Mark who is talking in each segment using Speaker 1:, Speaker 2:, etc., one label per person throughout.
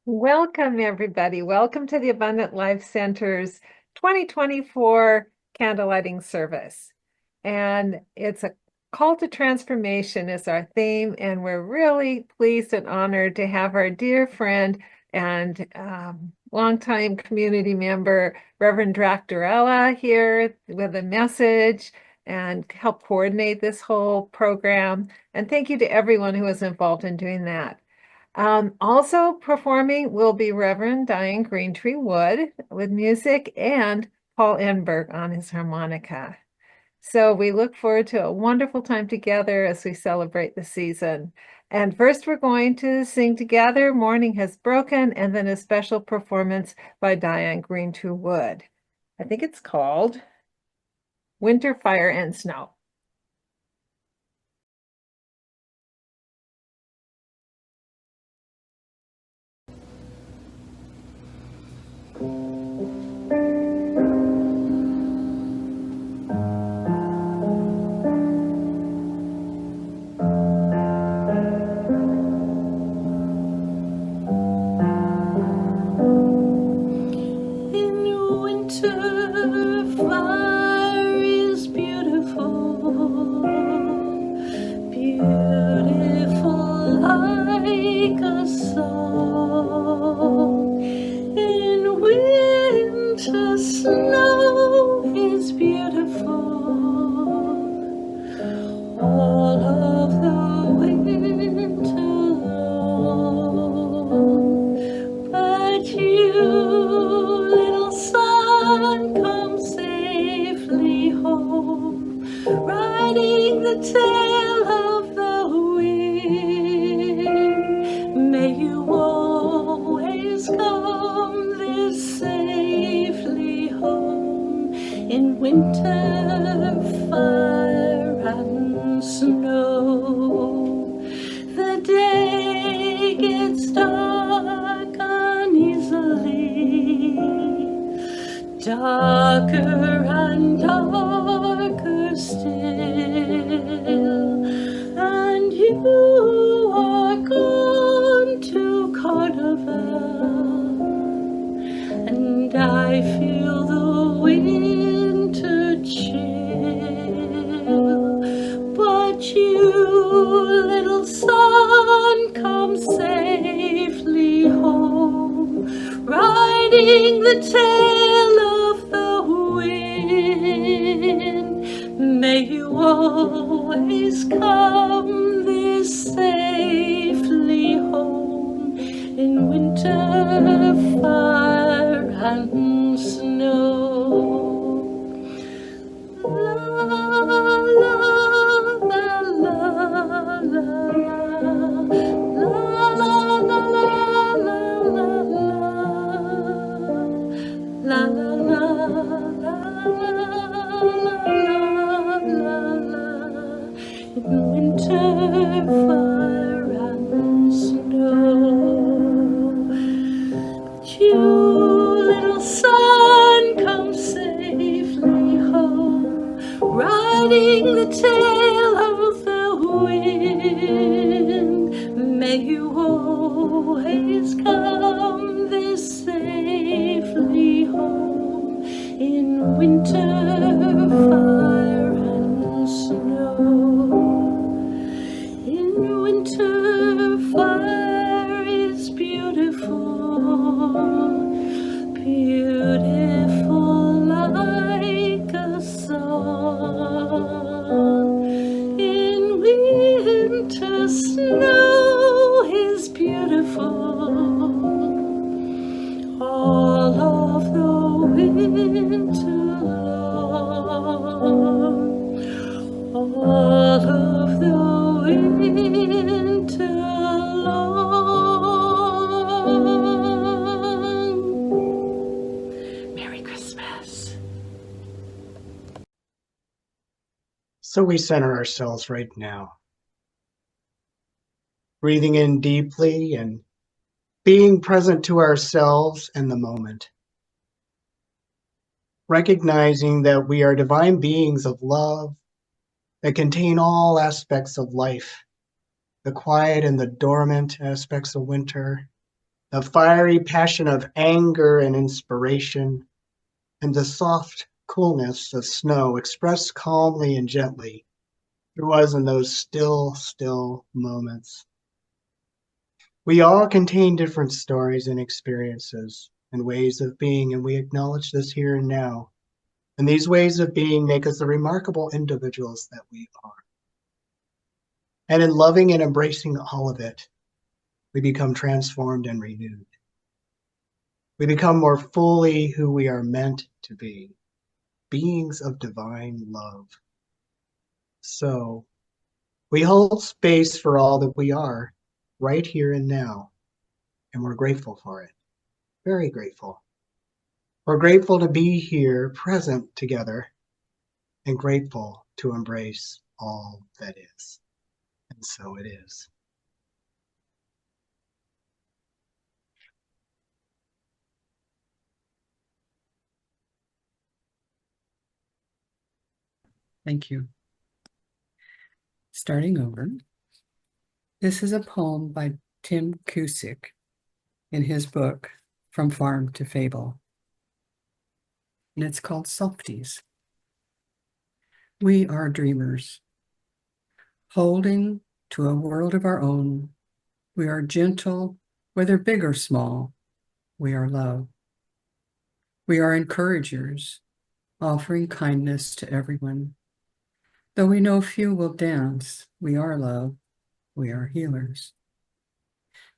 Speaker 1: Welcome, everybody. Welcome to the Abundant Life Center's 2024 candlelighting service. And it's a call to transformation is our theme, and we're really pleased and honored to have our dear friend and longtime community member, Reverend Drak Durella, here with a message and help coordinate this whole program. And thank you to everyone who was involved in doing that. Also performing will be Reverend Diane Greentree Wood with music and Paul Enberg on his harmonica. So we look forward to a wonderful time together as we celebrate the season. And first we're going to sing together, Morning Has Broken, and then a special performance by Diane Greentree Wood. I think it's called Winter, Fire, and Snow.
Speaker 2: Darker and darker still, and you are gone to Carnival, and I feel the winter chill, but you, little son, come safely home, riding the tail of the wind. May you always come this safely home in winter, fire, and snow. La la la la la la la la in winter, fire, and snow. But you, little son, come safely home, riding the tail of the wind. May you always come this safely home in winter, fire, and snow. In winter, fire is beautiful, beautiful like a song. In winter, snow is beautiful, all of the winter long, all of the winter long. Merry Christmas.
Speaker 3: So we center ourselves right now, breathing in deeply and being present to ourselves and the moment, recognizing that we are divine beings of love that contain all aspects of life, the quiet and the dormant aspects of winter, the fiery passion of anger and inspiration, and the soft coolness of snow expressed calmly and gently through us in those still, still moments. We all contain different stories and experiences and ways of being, and we acknowledge this here and now. And these ways of being make us the remarkable individuals that we are. And in loving and embracing all of it, we become transformed and renewed. We become more fully who we are meant to be, beings of divine love. So we hold space for all that we are right here and now, and we're grateful for it. Very grateful. We're grateful to be here present together and grateful to embrace all that is. And so it is.
Speaker 4: Thank you. Starting over, this is a poem by Tim Cusick in his book, From Farm to Fable. And it's called Softies. We are dreamers. Holding to a world of our own, we are gentle, whether big or small. We are love. We are encouragers, offering kindness to everyone. Though we know few will dance, we are love. We are healers,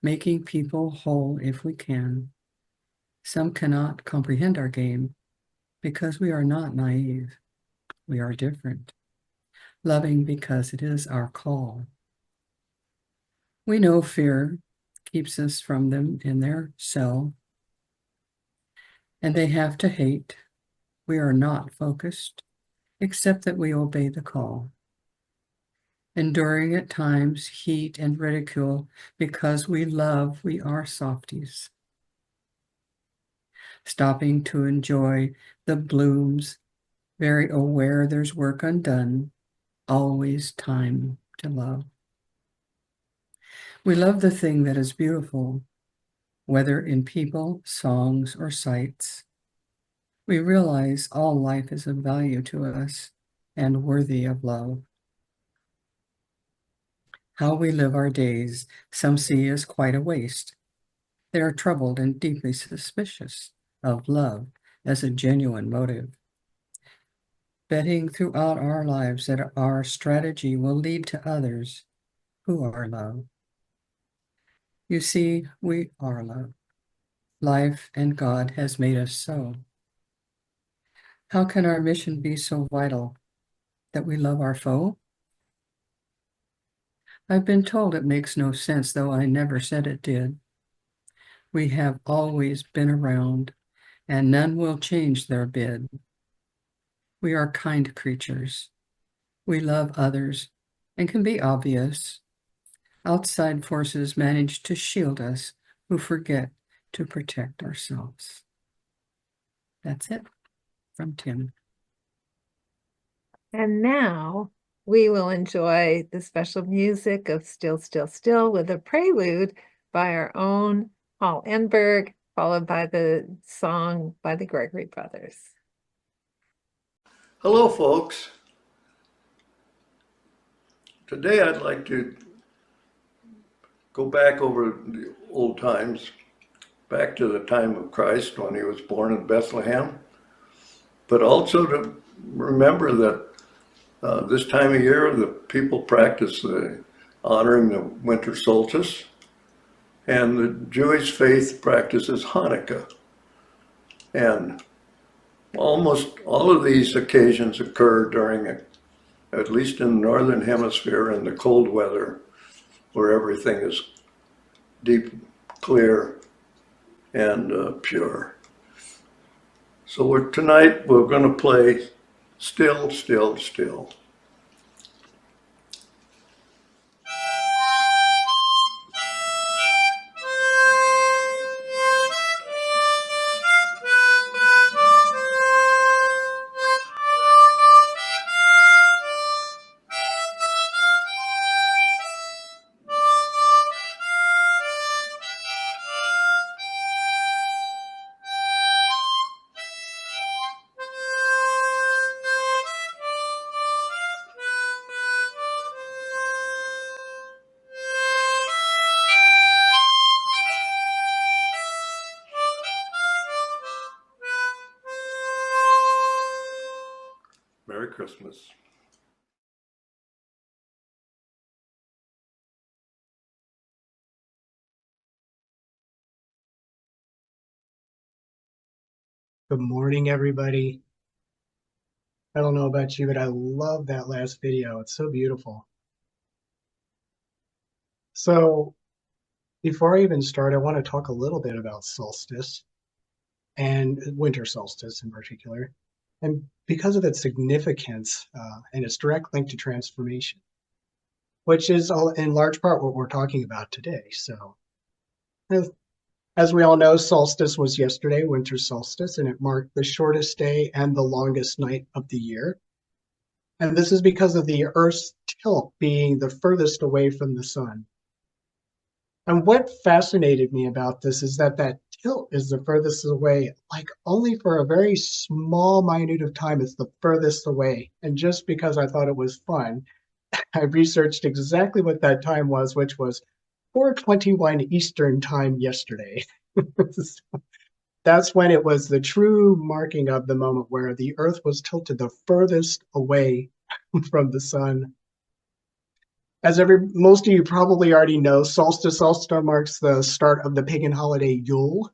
Speaker 4: making people whole if we can. Some cannot comprehend our game because we are not naive. We are different, loving because it is our call. We know fear keeps us from them in their cell, and they have to hate. We are not focused, except that we obey the call. Enduring at times heat and ridicule because we love, we are softies. Stopping to enjoy the blooms, very aware there's work undone, always time to love. We love the thing that is beautiful, whether in people, songs, or sights. We realize all life is of value to us and worthy of love. How we live our days, some see as quite a waste. They are troubled and deeply suspicious of love as a genuine motive, betting throughout our lives that our strategy will lead to others who are love. You see, we are love. Life and God has made us so. How can our mission be so vital that we love our foe? I've been told it makes no sense, though I never said it did. We have always been around, and none will change their bid. We are kind creatures. We love others and can be obvious. Outside forces manage to shield us who forget to protect ourselves. That's it from Tim.
Speaker 1: And now we will enjoy the special music of Still, Still, Still with a prelude by our own Paul Enberg, followed by the song by the Gregory Brothers.
Speaker 5: Hello, folks. Today I'd like to go back over the old times, back to the time of Christ when he was born in Bethlehem, but also to remember that this time of year the people practice honoring the winter solstice, and the Jewish faith practices Hanukkah. And almost all of these occasions occur during, at least in the northern hemisphere, in the cold weather, where everything is deep, clear, and pure. So tonight we're going to play Still, Still, Still. Christmas.
Speaker 3: Good morning, everybody. I don't know about you, but I love that last video. It's so beautiful. So before I even start, I want to talk a little bit about solstice and winter solstice in particular, and because of its significance and its direct link to transformation, which is in large part what we're talking about today. So as we all know, solstice was yesterday, winter solstice, and it marked the shortest day and the longest night of the year. And this is because of the Earth's tilt being the furthest away from the sun. And what fascinated me about this is that that tilt is the furthest away, like only for a very small, minute of time, it's the furthest away. And just because I thought it was fun, I researched exactly what that time was, which was 4:21 Eastern time yesterday. That's when it was the true marking of the moment where the Earth was tilted the furthest away from the sun. As most of you probably already know, solstice also marks the start of the pagan holiday Yule.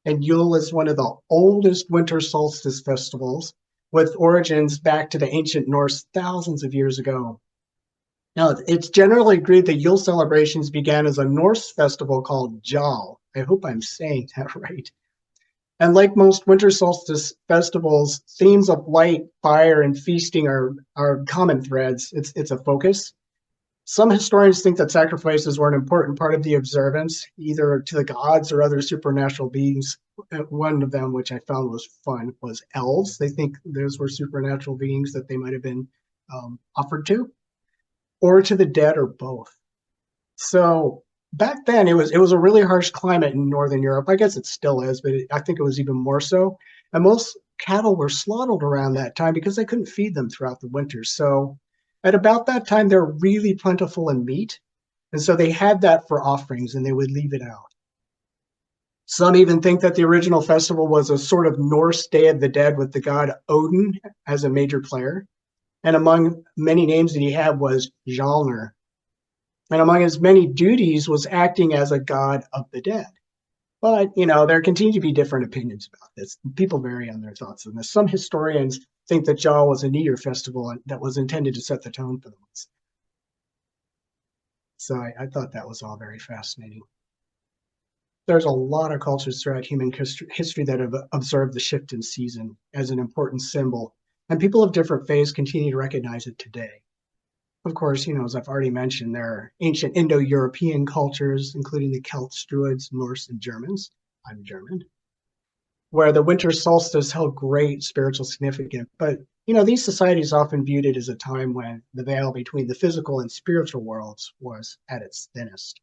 Speaker 3: And Yule is one of the oldest winter solstice festivals, with origins back to the ancient Norse thousands of years ago. Now, it's generally agreed that Yule celebrations began as a Norse festival called Jarl. I hope I'm saying that right. And like most winter solstice festivals, themes of light, fire, and feasting are common threads. It's a focus. Some historians think that sacrifices were an important part of the observance, either to the gods or other supernatural beings. One of them, which I found was fun, was elves. They think those were supernatural beings that they might have been offered to, or to the dead, or both. So back then, it was a really harsh climate in Northern Europe. I guess it still is, but I think it was even more so. And most cattle were slaughtered around that time because they couldn't feed them throughout the winter. So at about that time, they're really plentiful in meat. And so they had that for offerings and they would leave it out. Some even think that the original festival was a sort of Norse Day of the Dead with the god Odin as a major player. And among many names that he had was Jalnir. And among his many duties was acting as a god of the dead. But, there continue to be different opinions about this. People vary on their thoughts on this. Some historians think that Jarl was a New Year festival that was intended to set the tone for the months. So I thought that was all very fascinating. There's a lot of cultures throughout human history that have observed the shift in season as an important symbol, and people of different faiths continue to recognize it today. Of course, as I've already mentioned, there are ancient Indo-European cultures, including the Celts, Druids, Norse, and Germans. I'm German. Where the winter solstice held great spiritual significance. But, these societies often viewed it as a time when the veil between the physical and spiritual worlds was at its thinnest.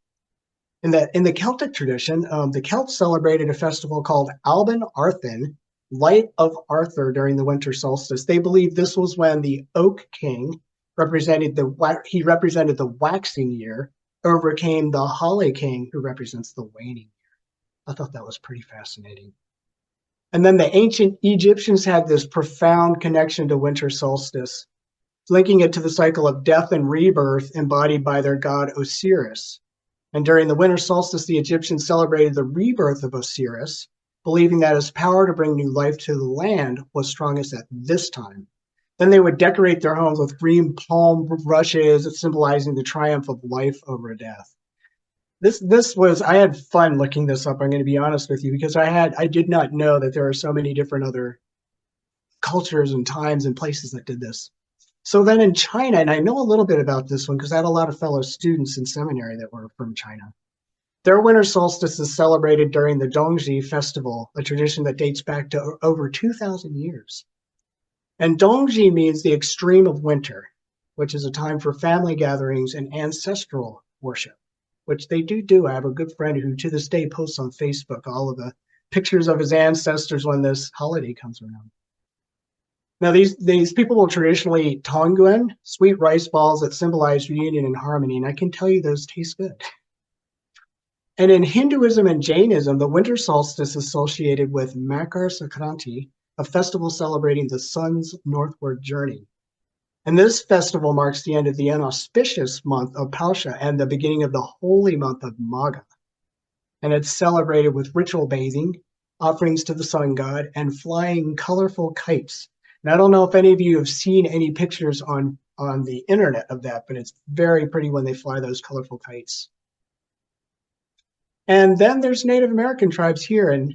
Speaker 3: In the Celtic tradition, the Celts celebrated a festival called Alban Arthin, Light of Arthur, during the winter solstice. They believed this was when the Oak King represented the waxing year, overcame the Holly King, who represents the waning year. I thought that was pretty fascinating. And then the ancient Egyptians had this profound connection to winter solstice, linking it to the cycle of death and rebirth embodied by their god Osiris. And during the winter solstice, the Egyptians celebrated the rebirth of Osiris, believing that his power to bring new life to the land was strongest at this time. Then they would decorate their homes with green palm rushes, symbolizing the triumph of life over death. I had fun looking this up, I'm going to be honest with you, because I did not know that there are so many different other cultures and times and places that did this. So then in China, and I know a little bit about this one because I had a lot of fellow students in seminary that were from China. Their winter solstice is celebrated during the Dongji festival, a tradition that dates back to over 2,000 years. And Dongji means the extreme of winter, which is a time for family gatherings and ancestral worship, which they do. I have a good friend who to this day posts on Facebook all of the pictures of his ancestors when this holiday comes around. Now, these people will traditionally eat tonguen, sweet rice balls that symbolize reunion and harmony, and I can tell you those taste good. And in Hinduism and Jainism, the winter solstice is associated with Makar Sankranti, a festival celebrating the sun's northward journey. And this festival marks the end of the inauspicious month of Pausha and the beginning of the holy month of Maga. And it's celebrated with ritual bathing, offerings to the sun god, and flying colorful kites. And I don't know if any of you have seen any pictures on the internet of that, but it's very pretty when they fly those colorful kites. And then there's Native American tribes here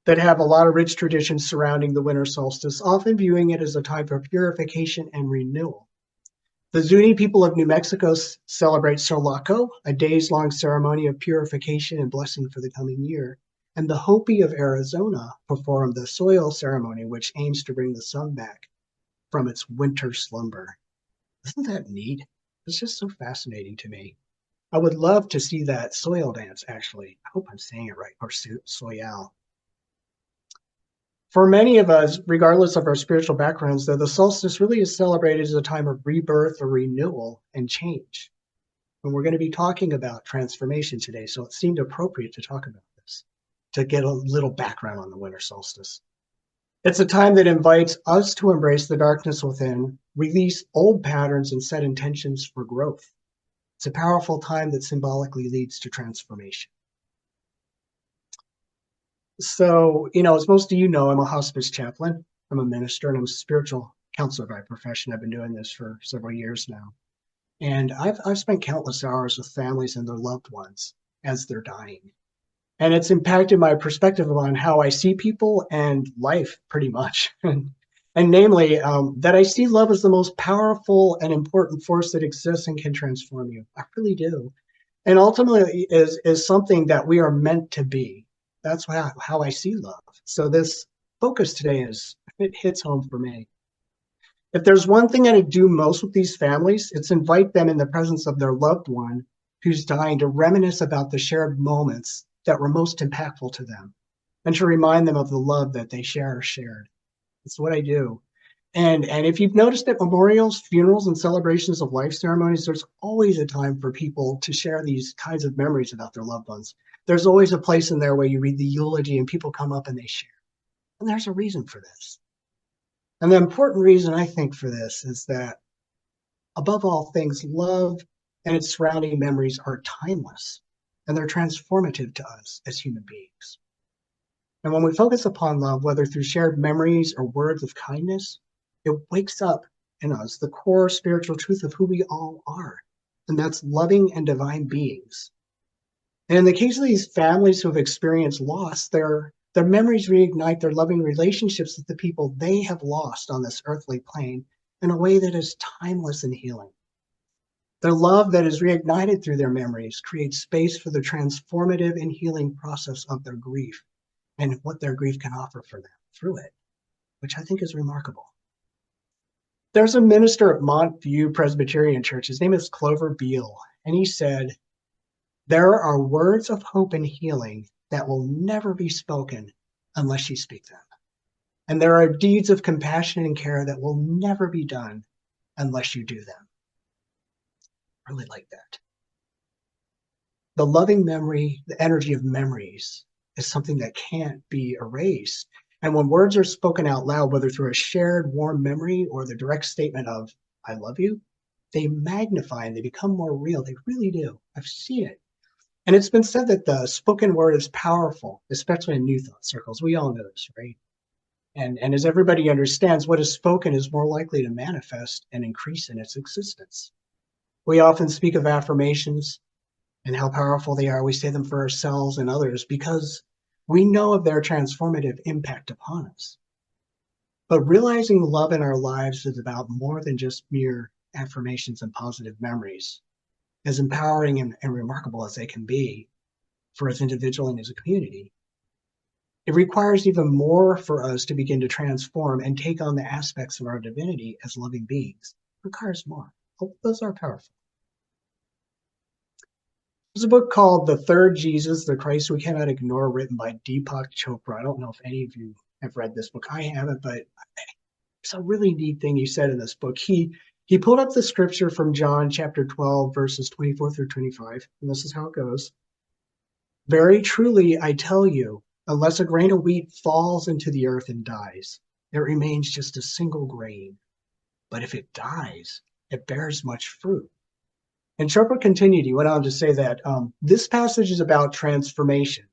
Speaker 3: that have a lot of rich traditions surrounding the winter solstice, often viewing it as a time for purification and renewal. The Zuni people of New Mexico celebrate Solaco, a days-long ceremony of purification and blessing for the coming year. And the Hopi of Arizona perform the soil ceremony, which aims to bring the sun back from its winter slumber. Isn't that neat? It's just so fascinating to me. I would love to see that soil dance, actually. I hope I'm saying it right, or soyal. For many of us, regardless of our spiritual backgrounds, though, the solstice really is celebrated as a time of rebirth or renewal and change. And we're going to be talking about transformation today, so it seemed appropriate to talk about this, to get a little background on the winter solstice. It's a time that invites us to embrace the darkness within, release old patterns, and set intentions for growth. It's a powerful time that symbolically leads to transformation. So, as most of you know, I'm a hospice chaplain. I'm a minister and I'm a spiritual counselor by profession. I've been doing this for several years now. And I've spent countless hours with families and their loved ones as they're dying. And it's impacted my perspective on how I see people and life pretty much. And namely, that I see love as the most powerful and important force that exists and can transform you. I really do. And ultimately is something that we are meant to be. That's how I see love. So this focus today it hits home for me. If there's one thing I do most with these families, it's invite them in the presence of their loved one who's dying to reminisce about the shared moments that were most impactful to them and to remind them of the love that they shared. It's what I do. And if you've noticed at memorials, funerals, and celebrations of life ceremonies, there's always a time for people to share these kinds of memories about their loved ones. There's always a place in there where you read the eulogy and people come up and they share. And there's a reason for this. And the important reason I think for this is that above all things, love and its surrounding memories are timeless and they're transformative to us as human beings. And when we focus upon love, whether through shared memories or words of kindness, it wakes up in us the core spiritual truth of who we all are. And that's loving and divine beings. And in the case of these families who have experienced loss, their memories reignite their loving relationships with the people they have lost on this earthly plane in a way that is timeless and healing. Their love that is reignited through their memories creates space for the transformative and healing process of their grief and what their grief can offer for them through it, which I think is remarkable. There's a minister at Montview Presbyterian Church. His name is Clover Beale, and he said, "There are words of hope and healing that will never be spoken unless you speak them. And there are deeds of compassion and care that will never be done unless you do them." I really like that. The loving memory, the energy of memories, is something that can't be erased. And when words are spoken out loud, whether through a shared warm memory or the direct statement of, "I love you," they magnify and they become more real. They really do. I've seen it. And it's been said that the spoken word is powerful, especially in New Thought circles. We all know this, right? And as everybody understands, what is spoken is more likely to manifest and increase in its existence. We often speak of affirmations and how powerful they are. We say them for ourselves and others because we know of their transformative impact upon us. But realizing love in our lives is about more than just mere affirmations and positive memories. As empowering and remarkable as they can be for as individual and as a community, it requires even more for us to begin to transform and take on the aspects of our divinity as loving beings. It requires more. Those are powerful. There's a book called The Third Jesus, The Christ We Cannot Ignore, written by Deepak Chopra. I don't know if any of you have read this book. I haven't, but it's a really neat thing he said in this book. He pulled up the scripture from John chapter 12, verses 24 through 25, and this is how it goes. "Very truly, I tell you, unless a grain of wheat falls into the earth and dies, it remains just a single grain. but if it dies, it bears much fruit. And Chopra continued. He went on to say that this passage is about transformation.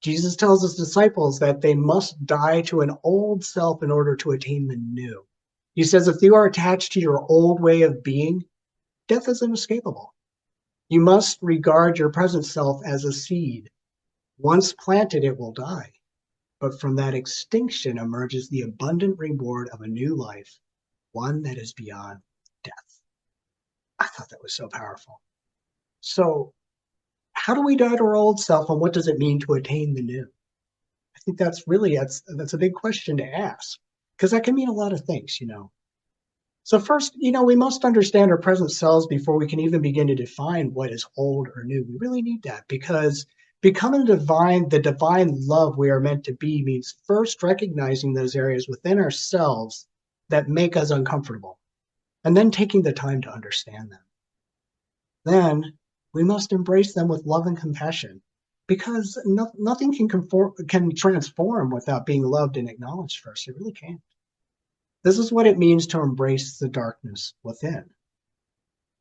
Speaker 3: Jesus tells his disciples that they must die to an old self in order to attain the new. He says, if you are attached to your old way of being, death is inescapable. You must regard your present self as a seed. Once planted, it will die. But from that extinction emerges the abundant reward of a new life, one that is beyond death. I thought that was so powerful. So, how do we die to our old self, and what does it mean to attain the new? I think that's a big question to ask, because that can mean a lot of things, So first, we must understand our present selves before we can even begin to define what is old or new. We really need that, because becoming the divine love we are meant to be means first recognizing those areas within ourselves that make us uncomfortable, and then taking the time to understand them. Then we must embrace them with love and compassion, because nothing can transform without being loved and acknowledged first. It really can't. This is what it means to embrace the darkness within.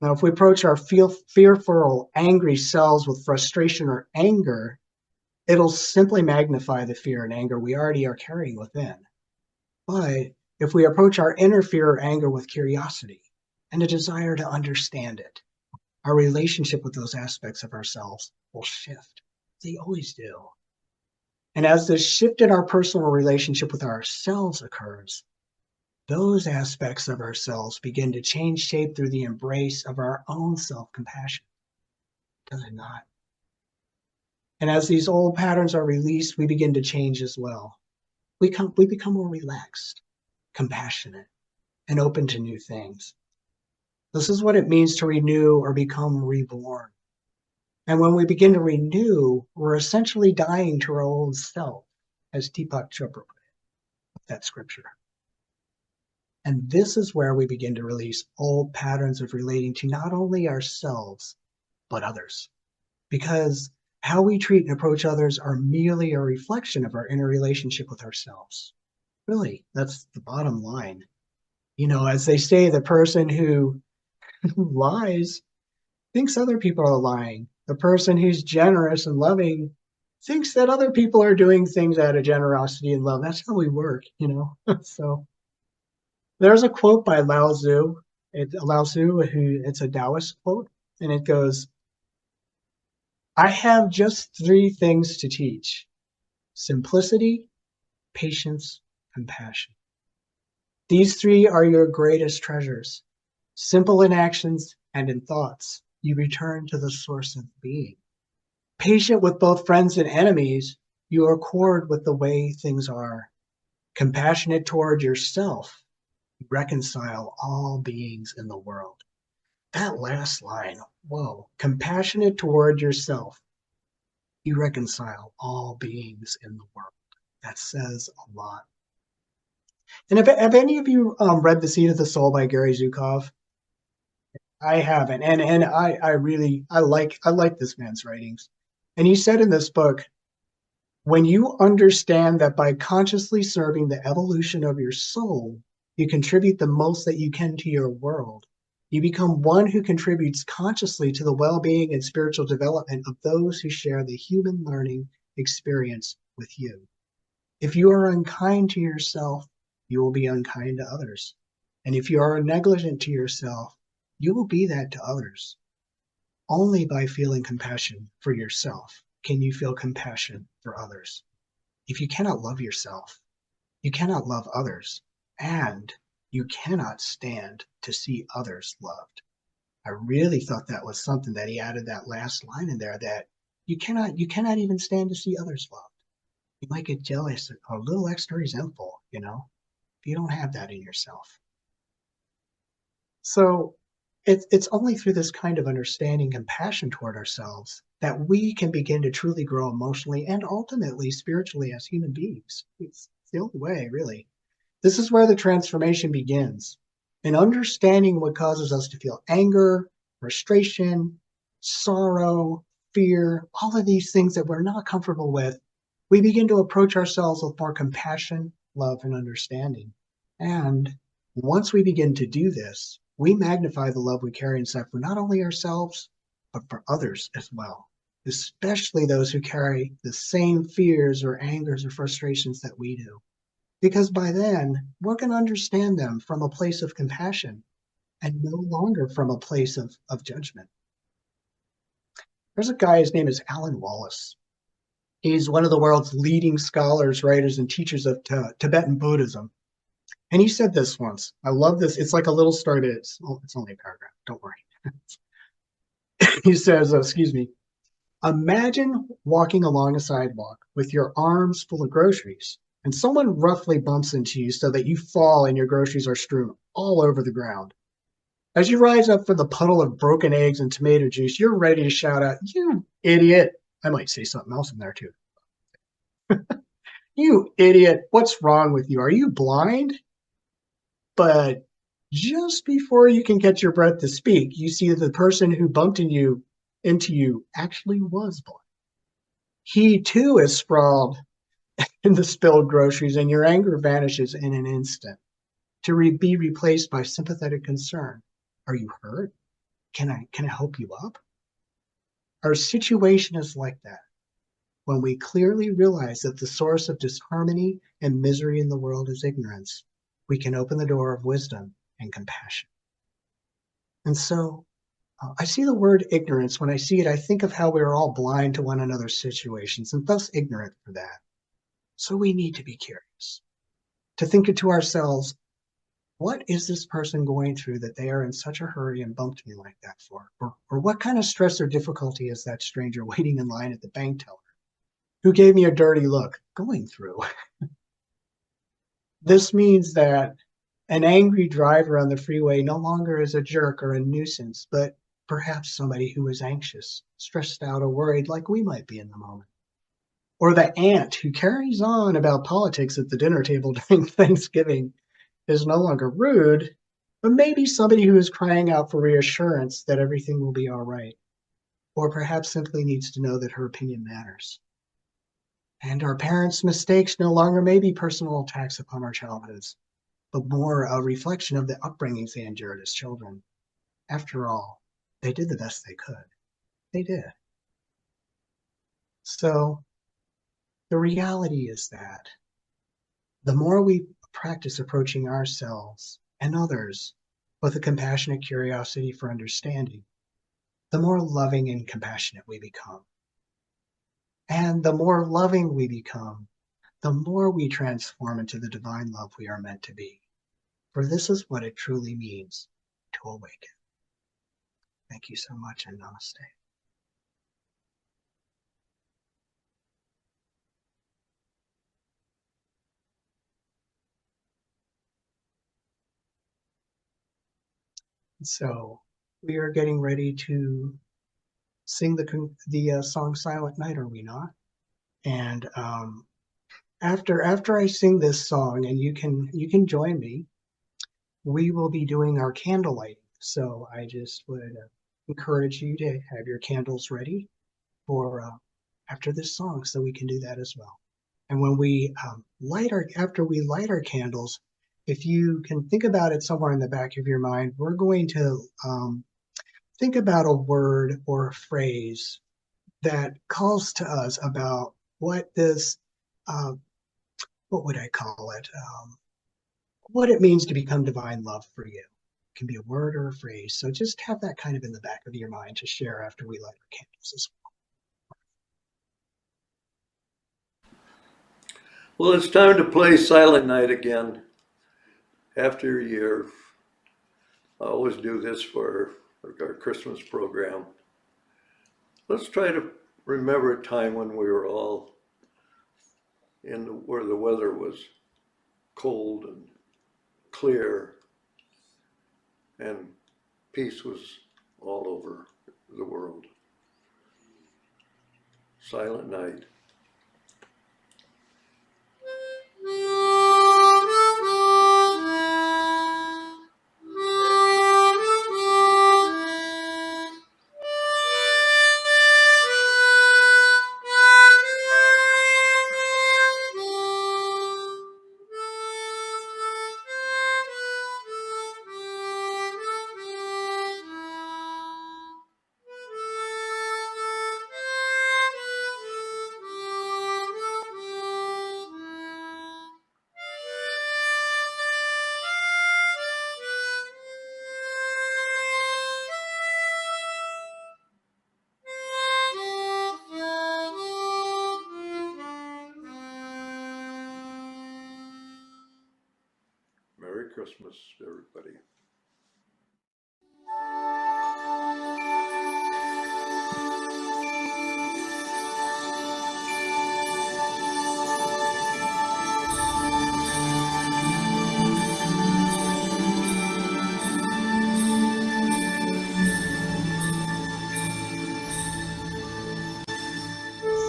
Speaker 3: Now, if we approach our fearful, angry selves with frustration or anger, it'll simply magnify the fear and anger we already are carrying within. But if we approach our inner fear or anger with curiosity and a desire to understand it, our relationship with those aspects of ourselves will shift. They always do. And as this shift in our personal relationship with ourselves occurs, those aspects of ourselves begin to change shape through the embrace of our own self-compassion. Does it not? And as these old patterns are released, we begin to change as well. We become more relaxed, compassionate, and open to new things. This is what it means to renew or become reborn. And when we begin to renew, we're essentially dying to our old self, as Deepak Chopra put it, that scripture. And this is where we begin to release old patterns of relating to not only ourselves, but others. Because how we treat and approach others are merely a reflection of our inner relationship with ourselves. Really, that's the bottom line. As they say, the person who lies thinks other people are lying. The person who's generous and loving thinks that other people are doing things out of generosity and love. That's how we work, So there's a quote by Lao Tzu. It's a Taoist quote, and it goes, I have just 3 things to teach: simplicity, patience, compassion. These 3 are your greatest treasures. Simple in actions and in thoughts, you return to the source of being. Patient with both friends and enemies, you accord with the way things are. Compassionate toward yourself, you reconcile all beings in the world. That last line, whoa. Compassionate toward yourself, you reconcile all beings in the world. That says a lot. And have any of you read The Seed of the Soul by Gary Zukov? I haven't, and I like this man's writings. And he said in this book, when you understand that by consciously serving the evolution of your soul, you contribute the most that you can to your world, you become one who contributes consciously to the well-being and spiritual development of those who share the human learning experience with you. If you are unkind to yourself, you will be unkind to others. And if you are negligent to yourself, you will be that to others. Only by feeling compassion for yourself can you feel compassion for others. If you cannot love yourself, you cannot love others, and you cannot stand to see others loved. I really thought that was something that he added, that last line in there, that you cannot even stand to see others loved. You might get jealous or a little extra resentful, if you don't have that in yourself. So it's only through this kind of understanding, compassion toward ourselves, that we can begin to truly grow emotionally and ultimately spiritually as human beings. It's the only way, really. This is where the transformation begins. In understanding what causes us to feel anger, frustration, sorrow, fear, all of these things that we're not comfortable with, we begin to approach ourselves with more compassion, love, and understanding. And Once we begin to do this, we magnify the love we carry inside for not only ourselves, but for others as well, especially those who carry the same fears or angers or frustrations that we do. Because by then, we're going to understand them from a place of compassion and no longer from a place of judgment. There's a guy, his name is Alan Wallace. He's one of the world's leading scholars, writers, and teachers of Tibetan Buddhism. And he said this once. I love this. It's like a little story. It's only a paragraph. Don't worry. He says, excuse me, imagine walking along a sidewalk with your arms full of groceries and someone roughly bumps into you so that you fall and your groceries are strewn all over the ground. As you rise up from the puddle of broken eggs and tomato juice, you're ready to shout out, "You idiot." I might say something else in there too. "You idiot, what's wrong with you? Are you blind?" But just before you can catch your breath to speak, you see that the person who bumped into you actually was blind. He too is sprawled in the spilled groceries, and your anger vanishes in an instant to be replaced by sympathetic concern. Are you hurt? Can I help you up? Our situation is like that. When we clearly realize that the source of disharmony and misery in the world is ignorance, we can open the door of wisdom and compassion. And so I see the word ignorance. When I see it, I think of how we are all blind to one another's situations and thus ignorant for that. So we need to be curious, to think to ourselves, what is this person going through that they are in such a hurry and bumped me like that for? Or what kind of stress or difficulty is that stranger waiting in line at the bank teller who gave me a dirty look going through? This means that an angry driver on the freeway no longer is a jerk or a nuisance, but perhaps somebody who is anxious, stressed out, or worried like we might be in the moment. Or the aunt who carries on about politics at the dinner table during Thanksgiving is no longer rude, but maybe somebody who is crying out for reassurance that everything will be all right, or perhaps simply needs to know that her opinion matters. And our parents' mistakes no longer may be personal attacks upon our childhoods, but more a reflection of the upbringings they endured as children. After all, they did the best they could. They did. So the reality is that the more we practice approaching ourselves and others with a compassionate curiosity for understanding, the more loving and compassionate we become. And the more loving we become, the more we transform into the divine love we are meant to be. For this is what it truly means to awaken. Thank you so much, and namaste. So we are getting ready to sing the song "Silent Night," are we not? And after I sing this song, and you can join me, we will be doing our candlelight. So I just would encourage you to have your candles ready for after this song, so we can do that as well. And when we after we light our candles, if you can think about it somewhere in the back of your mind, we're going to think about a word or a phrase that calls to us about what this, what would I call it? What it means to become divine love for you. It can be a word or a phrase. So just have that kind of in the back of your mind to share after we light our candles as well.
Speaker 5: Well, it's time to play Silent Night again. After a year, I always do this for our Christmas program. Let's try to remember a time when we were all where the weather was cold and clear and peace was all over the world. Silent Night. Christmas, everybody.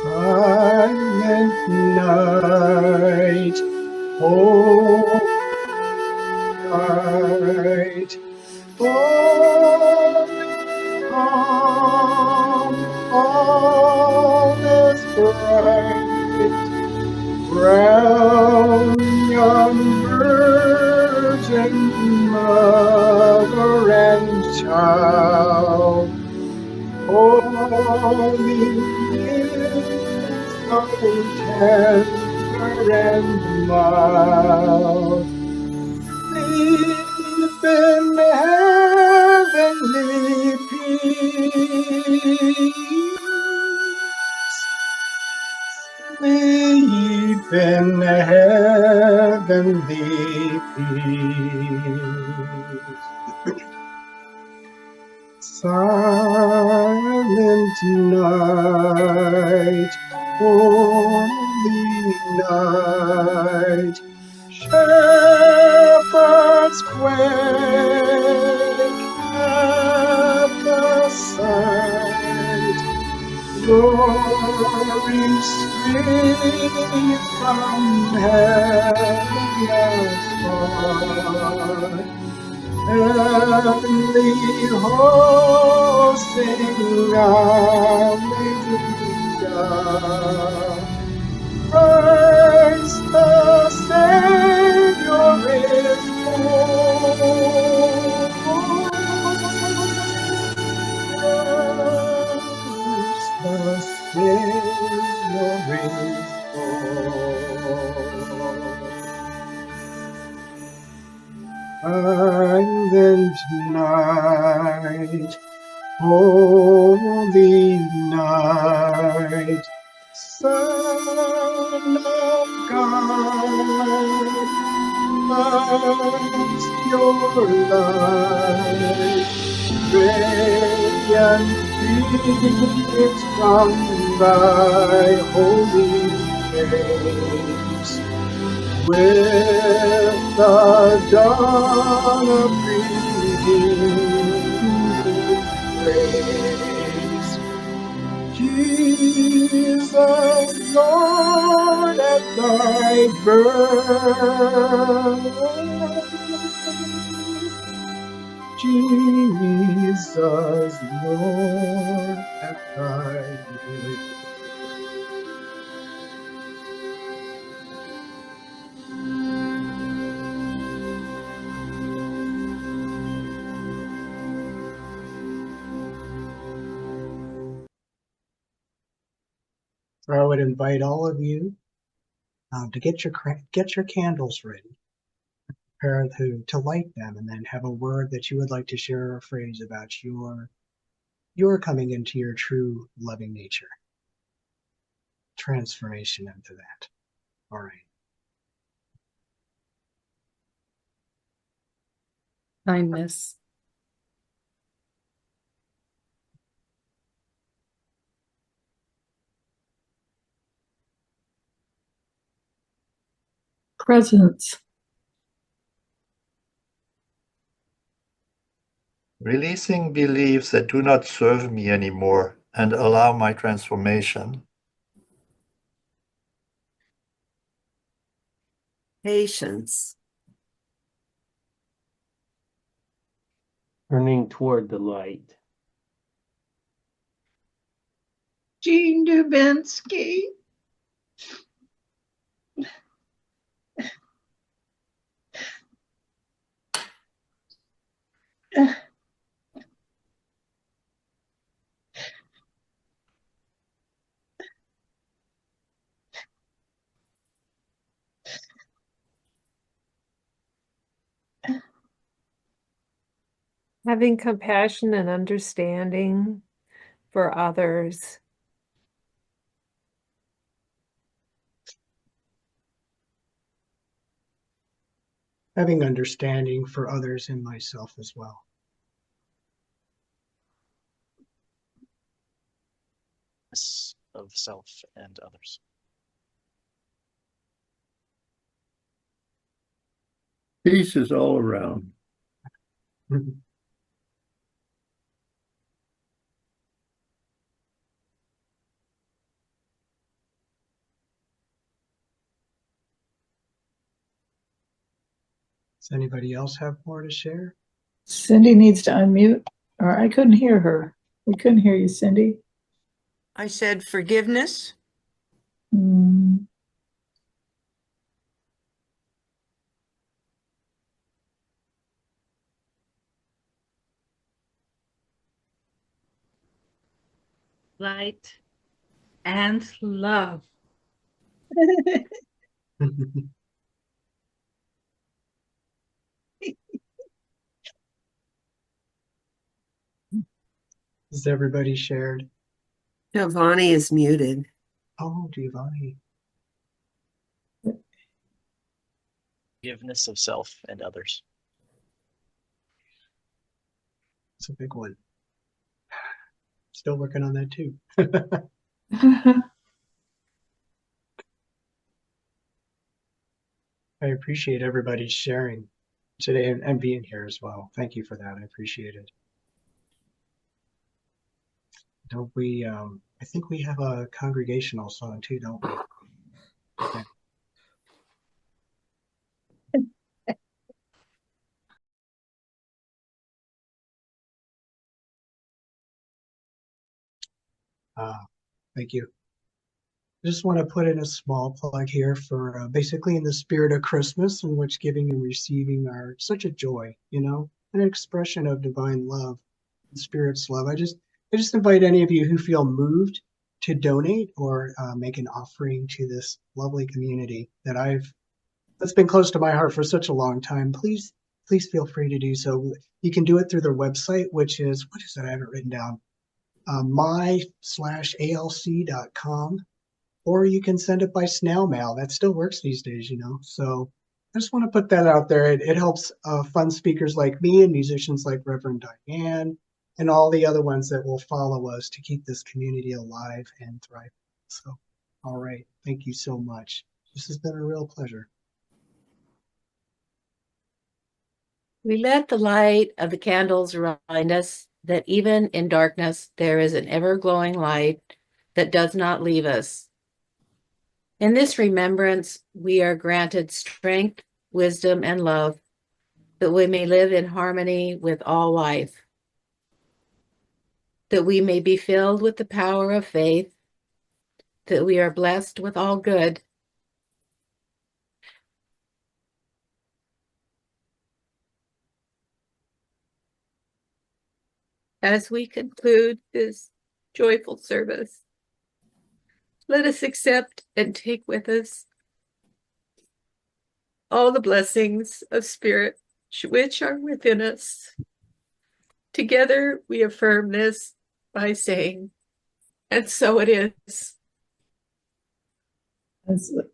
Speaker 3: Silent night, oh night, falling calm, all is bright. Brown young virgin mother and child, holding you so tender and mild. Sleep in heavenly peace. Sleep in heavenly peace. Silent night, holy night, shepherds quake at the sight. Glory stream from heaven afar. Heavenly hosts sing Alleluia. Christ the Savior is born. Christ the Savior is born. Silent night, holy night, Son of God, cast your light, radiant beams from thy holy face. With the dawn of redeeming grace, Jesus, Lord, at thy birth, Jesus, Lord, at thy birth. So I would invite all of you to get your candles ready, prepare to light them, and then have a word that you would like to share or a phrase about your coming into your true loving nature, transformation into that. All right.
Speaker 4: Kindness.
Speaker 2: Presence.
Speaker 6: Releasing beliefs that do not serve me anymore and allow my transformation.
Speaker 7: Patience.
Speaker 8: Turning toward the light.
Speaker 9: Jean Dubinsky.
Speaker 1: Having compassion and understanding for others.
Speaker 3: having understanding for others and myself as well.
Speaker 8: Of self and others.
Speaker 5: Peace is all around.
Speaker 3: Does anybody else have more to share?
Speaker 9: Cindy needs to unmute, or I couldn't hear her. We couldn't hear you, Cindy.
Speaker 7: I said forgiveness.
Speaker 9: Mm,
Speaker 2: Light and love.
Speaker 3: Has everybody shared?
Speaker 7: Giovanni is muted.
Speaker 3: Oh, Giovanni.
Speaker 8: Forgiveness of self and others.
Speaker 3: It's a big one. Still working on that too. I appreciate everybody sharing today and being here as well. Thank you for that. I appreciate it. Don't we, I think we have a congregational song too, don't we? Yeah. Thank you. I just want to put in a small plug here for basically in the spirit of Christmas, in which giving and receiving are such a joy, you know, an expression of divine love, the Spirit's love. I just invite any of you who feel moved to donate or make an offering to this lovely community that's been close to my heart for such a long time. Please feel free to do so. You can do it through their website, which is, what is that? I have it written down. my/alc.com. Or you can send it by snail mail. That still works these days, you know. So I just want to put that out there. It helps fun speakers like me and musicians like Reverend Diane and all the other ones that will follow us to keep this community alive and thriving. So, all right. Thank you so much. This has been a real pleasure.
Speaker 10: We let the light of the candles remind us that even in darkness, there is an ever-glowing light that does not leave us. In this remembrance, we are granted strength, wisdom, and love, that we may live in harmony with all life, that we may be filled with the power of faith, that we are blessed with all good. As we conclude this joyful service, let us accept and take with us all the blessings of Spirit which are within us. Together we affirm this by saying, and so it is.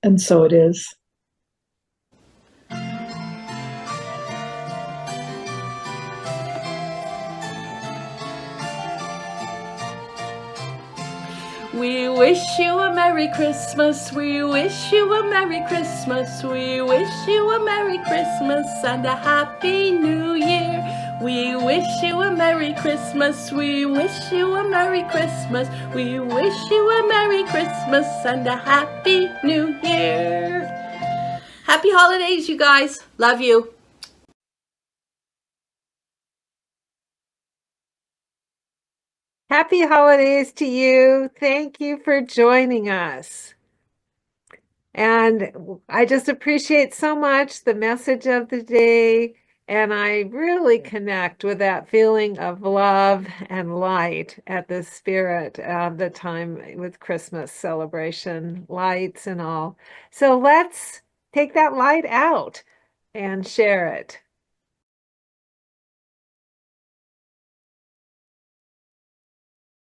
Speaker 9: and so it is.
Speaker 2: We wish you a Merry Christmas. We wish you a Merry Christmas. We wish you a Merry Christmas and a Happy New Year. We wish you a Merry Christmas. We wish you a Merry Christmas. We wish you a Merry Christmas and a Happy New Year. Happy holidays, you guys. Love you.
Speaker 1: Happy holidays to you. Thank you for joining us. And I just appreciate so much the message of the day. And I really connect with that feeling of love and light at the spirit of the time with Christmas celebration, lights and all. So let's take that light out and share it.